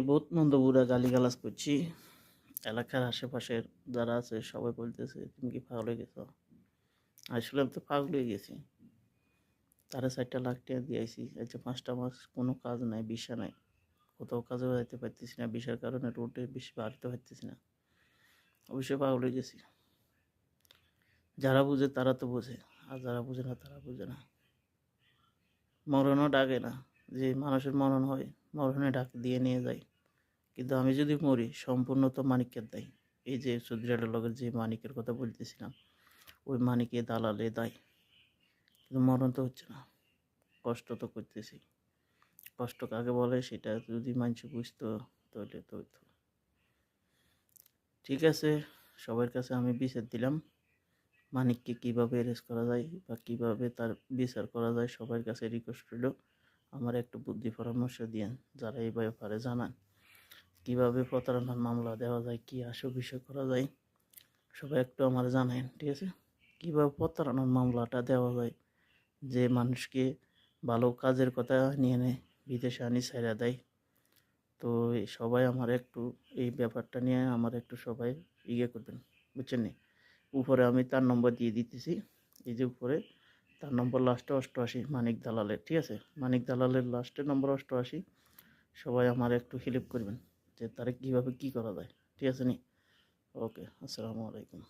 বহুত মন্দবুরা গালিগালাজ করছি। এলাকার আশেপাশের যারা আছে সবাই বলতেছে তুমি কি পাগল হয়ে গেছো। আসলে আমি তো পাগল হয়ে গেছি। তারা 4 লাখ টাকা দিয়েছি, এই যে 5টা মাস কোনো কাজ নাই, ভিসা নাই, কোথাও কাজে যাইতে পারতেছি না, ভিসার কারণে রোডে বেশি বাড়তে পারতেছি না। অবশ্যই পাগল হয়ে গেছি। যারা বুঝে তারা তো বোঝে, আর যারা বুঝে না তারা বুঝে না। মরণও ডাকে না, যে মানুষের মরণ হয় মরণে ডাক দিয়ে নিয়ে যায়, কিন্তু আমি যদি মরি সম্পূর্ণ তো মানিকের দায়। এই যে চৌধুরীর লগের যে মানিকের কথা বলতেছিলাম, ওই মানিকে দালালে দায়। কিন্তু মরণ তো হচ্ছে না, কষ্ট তো করতেছি। কষ্ট কাকে বলে সেটা যদি মানুষ বুঝতো তাহলে তো হইতো। ঠিক আছে, সবার কাছে আমি বিচার দিলাম, মানিককে কীভাবে অ্যারেস্ট করা যায় বা কীভাবে তার বিচার করা যায় সবার কাছে রিকোয়েস্ট রইল, আমার একটু বুদ্ধি পরামর্শ দিয়েন। যারা এই ব্যাপারে জানান কীভাবে প্রতারণার মামলা দেওয়া যায়, কী আসল বিষয় করা যায়, সবাই একটু আমার জানান। ঠিক আছে, কীভাবে প্রতারণার মামলাটা দেওয়া যায়, যে মানুষকে ভালো কাজের কথা নিয়ে নেয় বিদেশে আনি ছাইড়া দেয়। তো সবাই আমার একটু এই ব্যাপারটা নিয়ে আমার একটু সবাই করবেন, বুঝছেন নি। উপরে আমি তার নম্বর দিয়ে দিতেছি, এই যে উপরে তার নম্বর লাস্টে 88, মানিক দালালের। ঠিক আছে, মানিক দালালের লাস্টের নম্বর 88। সবাই আমার একটু হেল্প করবেন যে তারা কীভাবে কী করা যায়। ঠিক আছে নি। ওকে, আসসালামু আলাইকুম।